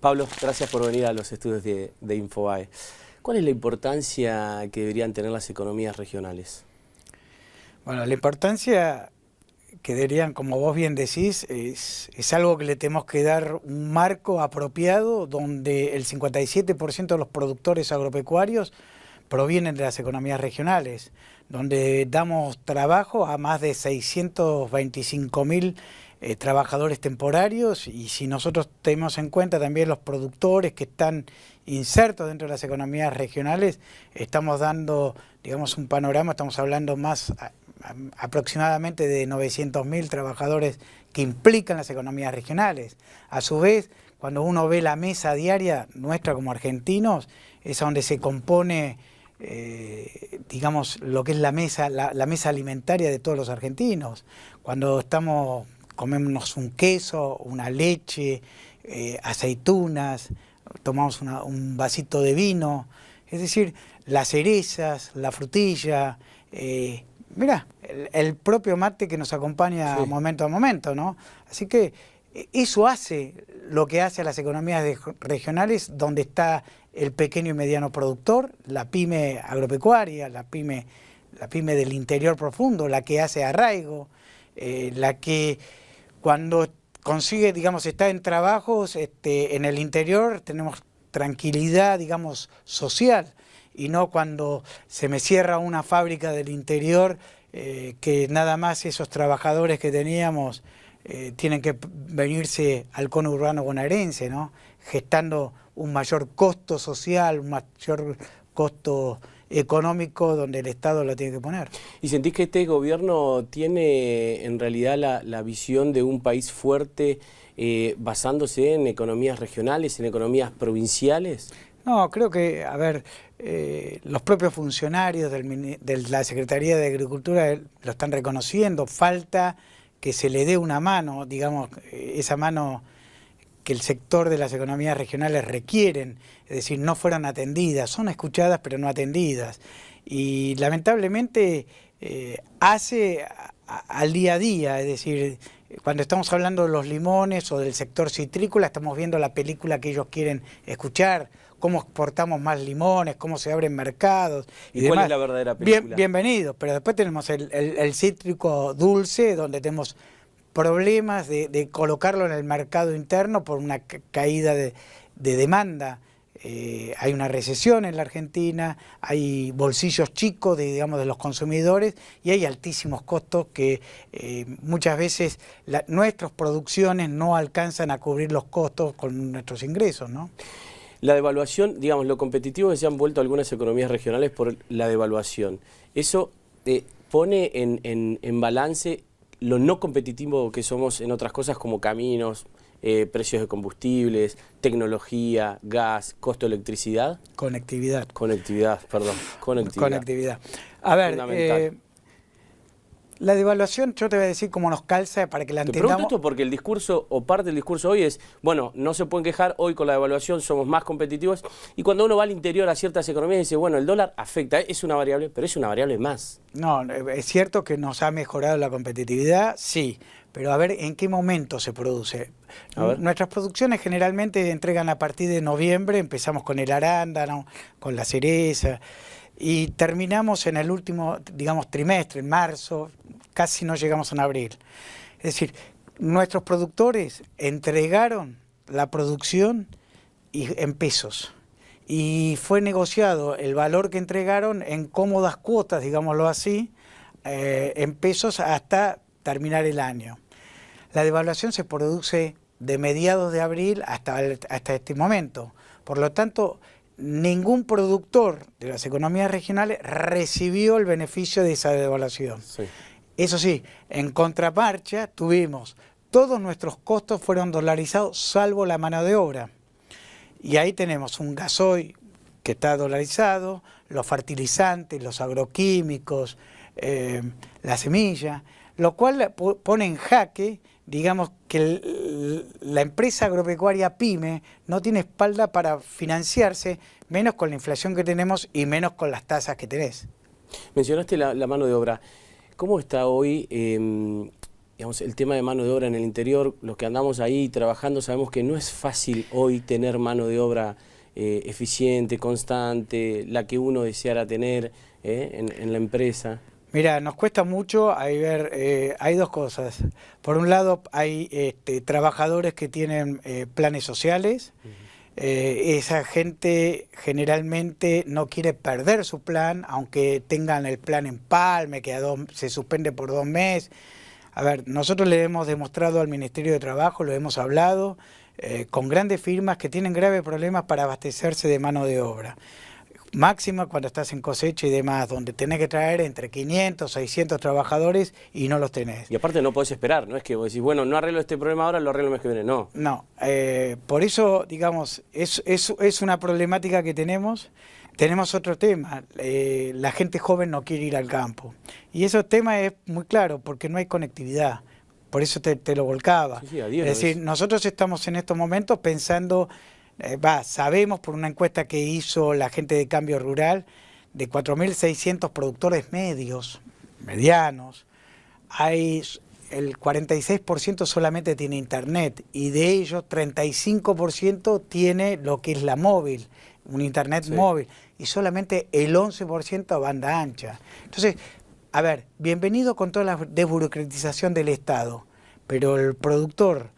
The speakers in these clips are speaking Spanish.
Pablo, gracias por venir a los estudios de Infobae. ¿Cuál es la importancia que deberían tener las economías regionales? Bueno, la importancia que deberían, como vos bien decís, es algo que le tenemos que dar un marco apropiado donde el 57% de los productores agropecuarios provienen de las economías regionales, donde damos trabajo a más de 625.000 trabajadores temporarios, y si nosotros tenemos en cuenta también los productores que están insertos dentro de las economías regionales, estamos dando, digamos, un panorama, estamos hablando más aproximadamente de 900.000 trabajadores que implican las economías regionales. A su vez, cuando uno ve la mesa diaria nuestra como argentinos, es donde se compone digamos, lo que es la mesa alimentaria de todos los argentinos. Cuando comemos un queso, una leche, aceitunas, tomamos un vasito de vino, es decir, las cerezas, la frutilla, mirá, el propio mate que nos acompaña momento a momento, ¿no? Así que eso hace lo que hace a las economías regionales, donde está el pequeño y mediano productor, la pyme agropecuaria, la pyme del interior profundo, la que hace arraigo, la que cuando consigue, digamos, está en trabajos en el interior, tenemos tranquilidad, digamos, social, y no cuando se me cierra una fábrica del interior, que nada más esos trabajadores que teníamos tienen que venirse al conurbano bonaerense, ¿no? Gestando un mayor costo social, un mayor costo económico donde el Estado lo tiene que poner. ¿Y sentís que este gobierno tiene en realidad la visión de un país fuerte basándose en economías regionales, en economías provinciales? No, creo que, a ver, los propios funcionarios de la Secretaría de Agricultura lo están reconociendo. Falta que se le dé una mano, digamos, esa mano que el sector de las economías regionales requieren, es decir, no fueron atendidas, son escuchadas pero no atendidas. Y lamentablemente hace al día a día, es decir, cuando estamos hablando de los limones o del sector citrícola, estamos viendo la película que ellos quieren escuchar, cómo exportamos más limones, cómo se abren mercados. ¿Y cuál es la verdadera película? Bienvenido, pero después tenemos el cítrico dulce, donde tenemos problemas de colocarlo en el mercado interno por una caída de demanda. Hay una recesión en la Argentina, hay bolsillos chicos digamos, de los consumidores, y hay altísimos costos que muchas veces nuestras producciones no alcanzan a cubrir los costos con nuestros ingresos, ¿no? La devaluación, digamos, lo competitivo que se han vuelto algunas economías regionales por la devaluación. Eso pone en balance lo no competitivo que somos en otras cosas como caminos, precios de combustibles, tecnología, gas, costo de electricidad. Conectividad. Conectividad, perdón. Conectividad. A ver, la devaluación, yo te voy a decir cómo nos calza para que la entendamos. Te pregunto esto porque el discurso, o parte del discurso hoy es, bueno, no se pueden quejar, hoy con la devaluación somos más competitivos, y cuando uno va al interior a ciertas economías dice, bueno, el dólar afecta, es una variable, pero es una variable más. No, es cierto que nos ha mejorado la competitividad, sí, pero a ver en qué momento se produce. Nuestras producciones generalmente entregan a partir de noviembre, empezamos con el arándano, con la cereza, y terminamos en el último, digamos, trimestre, en marzo, casi no llegamos en abril. Es decir, nuestros productores entregaron la producción en pesos, y fue negociado el valor que entregaron en cómodas cuotas, digámoslo así, en pesos hasta terminar el año. La devaluación se produce de mediados de abril hasta este momento. Por lo tanto, ningún productor de las economías regionales recibió el beneficio de esa devaluación. Sí. Eso sí, en contramarcha tuvimos, todos nuestros costos fueron dolarizados salvo la mano de obra. Y ahí tenemos un gasoil que está dolarizado, los fertilizantes, los agroquímicos, la semilla, lo cual pone en jaque, digamos, que la empresa agropecuaria PYME no tiene espalda para financiarse, menos con la inflación que tenemos y menos con las tasas que tenés. Mencionaste la mano de obra. ¿Cómo está hoy digamos, el tema de mano de obra en el interior, los que andamos ahí trabajando sabemos que no es fácil hoy tener mano de obra eficiente, constante, la que uno deseara tener en la empresa. Mira, nos cuesta mucho hay dos cosas. Por un lado, hay trabajadores que tienen planes sociales. Esa gente generalmente no quiere perder su plan, aunque tengan el plan en palme, que se suspende por 2 meses. A ver, nosotros le hemos demostrado al Ministerio de Trabajo, lo hemos hablado, con grandes firmas que tienen graves problemas para abastecerse de mano de obra. Máxima cuando estás en cosecha y demás, donde tenés que traer entre 500, 600 trabajadores y no los tenés. Y aparte no podés esperar, no es que vos decís, bueno, no arreglo este problema ahora, lo arreglo el mes que viene, no. No, por eso, digamos, es una problemática que tenemos. Tenemos otro tema, la gente joven no quiere ir al campo. Y ese tema es muy claro, porque no hay conectividad. Por eso te lo volcaba. Sí, adiós, es decir, nosotros estamos en estos momentos pensando, sabemos por una encuesta que hizo la gente de Cambio Rural, de 4.600 productores medianos, hay el 46% solamente tiene internet y de ellos 35% tiene lo que es la móvil, un internet móvil, y solamente el 11% banda ancha. Entonces, a ver, bienvenido con toda la desburocratización del Estado, pero el productor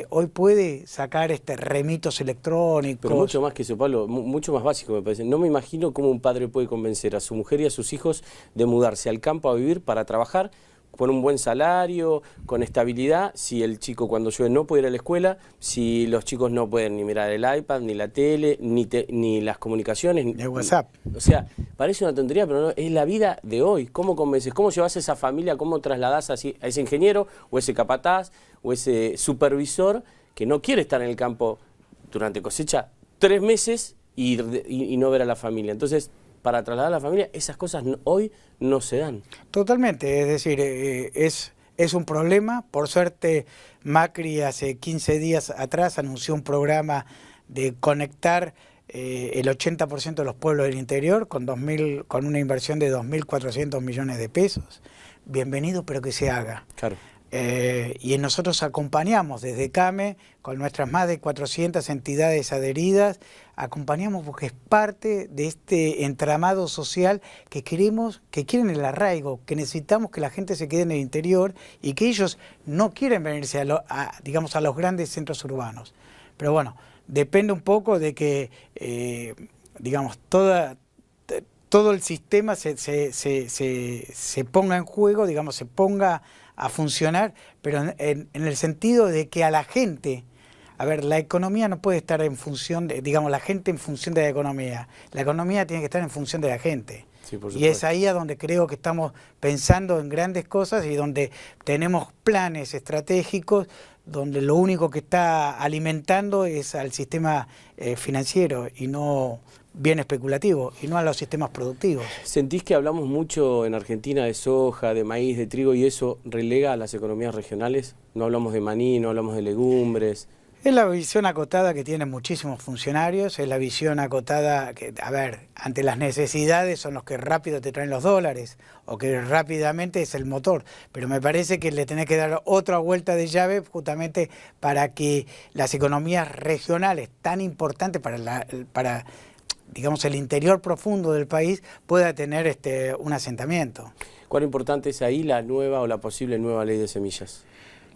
hoy puede sacar remitos electrónicos. Pero mucho más que eso, Pablo, mucho más básico me parece. No me imagino cómo un padre puede convencer a su mujer y a sus hijos de mudarse al campo a vivir para trabajar con un buen salario, con estabilidad, si el chico cuando llueve no puede ir a la escuela, si los chicos no pueden ni mirar el iPad, ni la tele, ni las comunicaciones. Ni el WhatsApp. O sea, parece una tontería, pero no, es la vida de hoy. ¿Cómo convences? ¿Cómo llevas a esa familia? ¿Cómo trasladás a ese ingeniero o ese capataz o ese supervisor que no quiere estar en el campo durante cosecha 3 meses y no ver a la familia? Entonces, para trasladar a la familia, esas cosas hoy no se dan. Totalmente, es decir, es un problema. Por suerte, Macri hace 15 días atrás anunció un programa de conectar el 80% de los pueblos del interior con una inversión de 2.400 millones de pesos. Bienvenido, pero que se haga. Claro. Y nosotros acompañamos desde CAME, con nuestras más de 400 entidades adheridas, acompañamos porque es parte de este entramado social que queremos, que quieren el arraigo, que necesitamos que la gente se quede en el interior y que ellos no quieren venirse digamos, a los grandes centros urbanos. Pero bueno, depende un poco de que, digamos, todo el sistema se ponga en juego, digamos, se ponga a funcionar, pero en el sentido de que a la gente, a ver, la economía no puede estar en función de, digamos, la gente en función de la economía tiene que estar en función de la gente. Sí, por supuesto. Y es ahí a donde creo que estamos pensando en grandes cosas y donde tenemos planes estratégicos, donde lo único que está alimentando es al sistema financiero y no bien especulativo, y no a los sistemas productivos. ¿Sentís que hablamos mucho en Argentina de soja, de maíz, de trigo, y eso relega a las economías regionales? No hablamos de maní, no hablamos de legumbres. Es la visión acotada que tienen muchísimos funcionarios, es la visión acotada que, a ver, ante las necesidades son los que rápido te traen los dólares, o que rápidamente es el motor, pero me parece que le tenés que dar otra vuelta de llave justamente para que las economías regionales tan importantes para digamos, el interior profundo del país pueda tener un asentamiento. ¿Cuán importante es ahí la nueva o la posible nueva ley de semillas?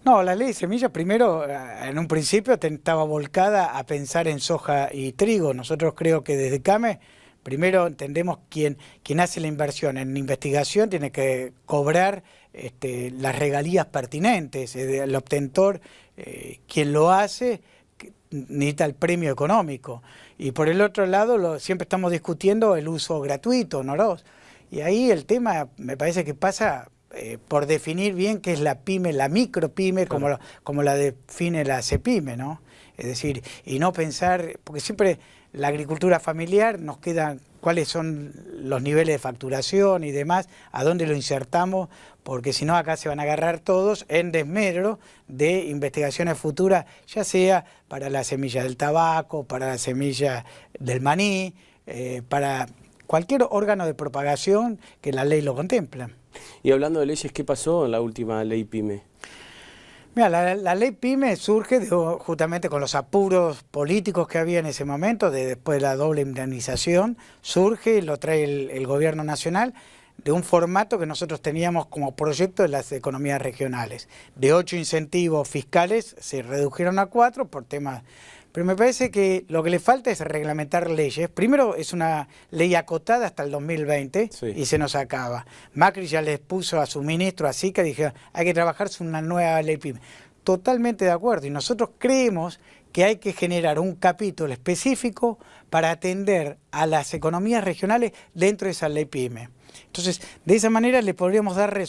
No, la ley de semillas primero, en un principio estaba volcada a pensar en soja y trigo. Nosotros creo que desde CAME, primero entendemos quien hace la inversión en investigación tiene que cobrar las regalías pertinentes. El obtentor, quien lo hace, necesita el premio económico. Y por el otro lado, siempre estamos discutiendo el uso gratuito, ¿no? Y ahí el tema me parece que pasa por definir bien qué es la pyme, la micropyme, claro, como la define la CEPYME, ¿no? Es decir, y no pensar, porque siempre la agricultura familiar nos queda cuáles son los niveles de facturación y demás, a dónde lo insertamos, porque si no acá se van a agarrar todos en desmedro de investigaciones futuras, ya sea para la semilla del tabaco, para la semilla del maní, para cualquier órgano de propagación que la ley lo contempla. Y hablando de leyes, ¿qué pasó en la última ley PYME? Mira, la ley PYME surge justamente con los apuros políticos que había en ese momento, después de la doble indemnización, surge y lo trae el gobierno nacional de un formato que nosotros teníamos como proyecto de las economías regionales. De 8 incentivos fiscales se redujeron a 4 por temas. Pero me parece que lo que le falta es reglamentar leyes. Primero es una ley acotada hasta el 2020 sí. Y se nos acaba. Macri ya les puso a su ministro así que dije, hay que trabajarse una nueva ley PYME. Totalmente de acuerdo. Y nosotros creemos que hay que generar un capítulo específico para atender a las economías regionales dentro de esa ley PYME. Entonces, de esa manera le podríamos dar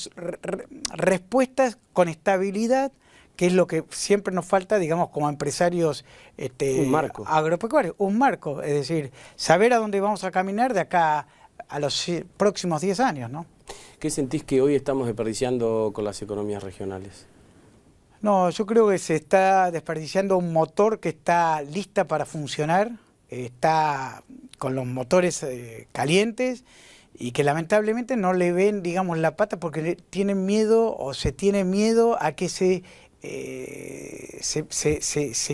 respuestas con estabilidad, que es lo que siempre nos falta, digamos, como empresarios un marco. Agropecuarios, un marco, es decir, saber a dónde vamos a caminar de acá a los próximos 10 años, ¿no? ¿Qué sentís que hoy estamos desperdiciando con las economías regionales? No, yo creo que se está desperdiciando un motor que está lista para funcionar, está con los motores calientes, y que lamentablemente no le ven, digamos, la pata porque tienen miedo o se tiene miedo a que se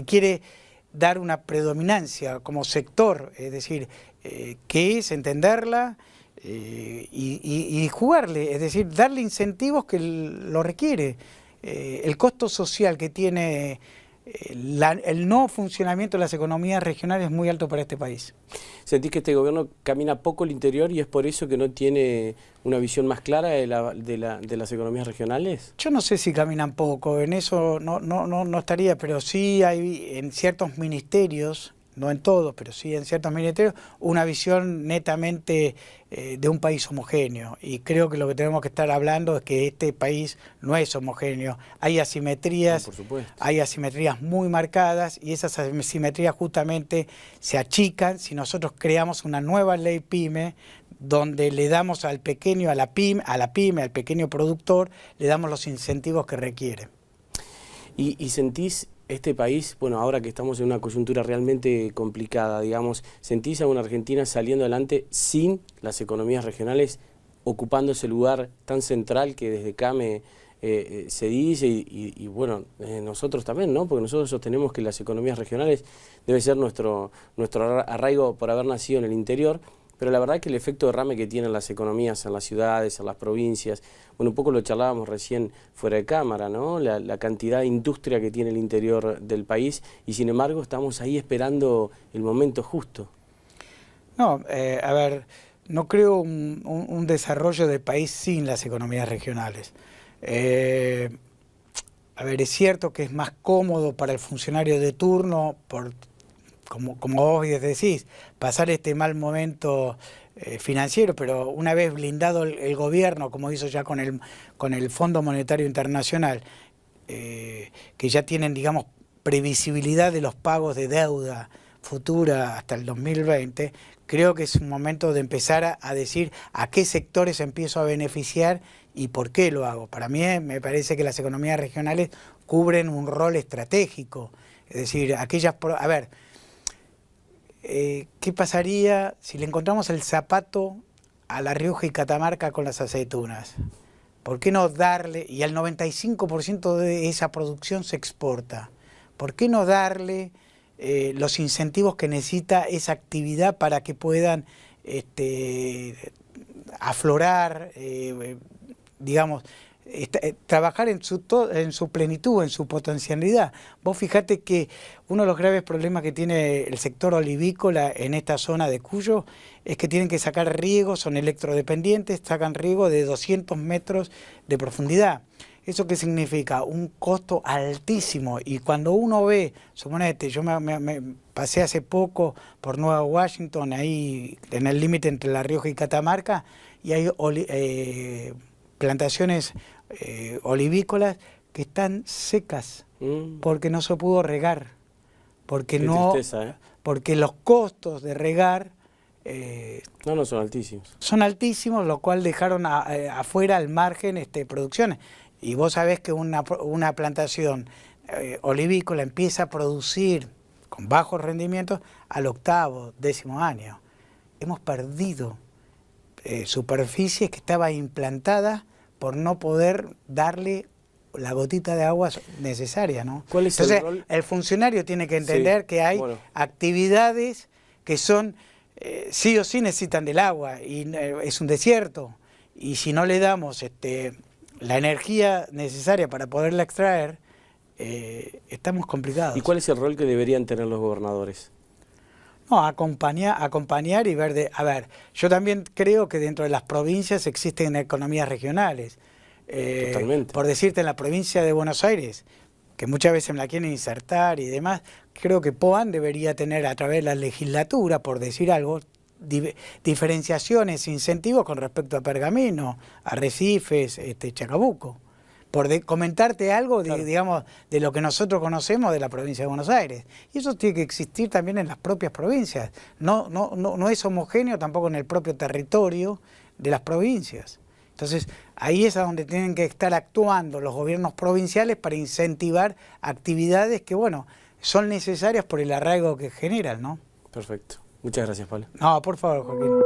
quiere dar una predominancia como sector, es decir, que es entenderla y jugarle, es decir, darle incentivos que lo requiere. El costo social que tiene el no funcionamiento de las economías regionales es muy alto para este país. ¿Sentís que este gobierno camina poco el interior y es por eso que no tiene una visión más clara de las economías regionales? Yo no sé si caminan poco, en eso no estaría, pero sí hay en ciertos ministerios, no en todos, pero sí en ciertos ministerios, una visión netamente de un país homogéneo. Y creo que lo que tenemos que estar hablando es que este país no es homogéneo. Hay asimetrías, por supuesto. Hay asimetrías muy marcadas y esas asimetrías justamente se achican si nosotros creamos una nueva ley PYME donde le damos al pequeño, a la pyme, al pequeño productor, le damos los incentivos que requiere. ¿Y sentís este país, bueno, ahora que estamos en una coyuntura realmente complicada, digamos, sentís a una Argentina saliendo adelante sin las economías regionales, ocupando ese lugar tan central que desde CAME se dice y bueno, nosotros también, ¿no? Porque nosotros sostenemos que las economías regionales debe ser nuestro arraigo por haber nacido en el interior, pero la verdad que el efecto derrame que tienen las economías en las ciudades, en las provincias, bueno, un poco lo charlábamos recién fuera de cámara, ¿no? La cantidad de industria que tiene el interior del país y sin embargo estamos ahí esperando el momento justo. No, a ver, no creo un desarrollo del país sin las economías regionales. A ver, es cierto que es más cómodo para el funcionario de turno como vos decís, pasar este mal momento financiero, pero una vez blindado el gobierno, como hizo ya con el Fondo Monetario Internacional, que ya tienen, digamos, previsibilidad de los pagos de deuda futura hasta el 2020, creo que es un momento de empezar a decir a qué sectores empiezo a beneficiar y por qué lo hago. Para mí me parece que las economías regionales cubren un rol estratégico, es decir, aquellas... A ver, ¿qué pasaría si le encontramos el zapato a La Rioja y Catamarca con las aceitunas? ¿Por qué no darle, y el 95% de esa producción se exporta, ¿por qué no darle los incentivos que necesita esa actividad para que puedan aflorar, digamos, trabajar en su plenitud, en su potencialidad? Vos fijate que uno de los graves problemas que tiene el sector olivícola en esta zona de Cuyo es que tienen que sacar riego, son electrodependientes, sacan riego de 200 metros de profundidad. ¿Eso qué significa? Un costo altísimo. Y cuando uno ve, suponete, yo me pasé hace poco por Nueva Washington, ahí en el límite entre La Rioja y Catamarca, y hay plantaciones olivícolas que están secas porque no se pudo regar, porque porque los costos de regar no son altísimos. Son altísimos, lo cual dejaron afuera al margen producciones. Y vos sabés que una plantación olivícola empieza a producir con bajos rendimientos al 8º, 10º año. Hemos perdido superficies que estaban implantadas por no poder darle la gotita de agua necesaria, ¿no? ¿Cuál es Entonces, el rol? el funcionario tiene que entender que hay actividades que son, sí o sí necesitan del agua, y es un desierto, y si no le damos la energía necesaria para poderla extraer, estamos complicados. ¿Y cuál es el rol que deberían tener los gobernadores? No, acompañar y ver a ver, yo también creo que dentro de las provincias existen economías regionales. Totalmente. Por decirte, en la provincia de Buenos Aires, que muchas veces me la quieren insertar y demás, creo que POAN debería tener a través de la legislatura, por decir algo, diferenciaciones, incentivos con respecto a Pergamino, Arrecifes, Chacabuco. Por comentarte algo de, claro, digamos, de lo que nosotros conocemos de la provincia de Buenos Aires. Y eso tiene que existir también en las propias provincias. No es homogéneo tampoco en el propio territorio de las provincias. Entonces, ahí es a donde tienen que estar actuando los gobiernos provinciales para incentivar actividades que, bueno, son necesarias por el arraigo que generan, ¿no? Perfecto. Muchas gracias, Pablo. No, por favor, Joaquín.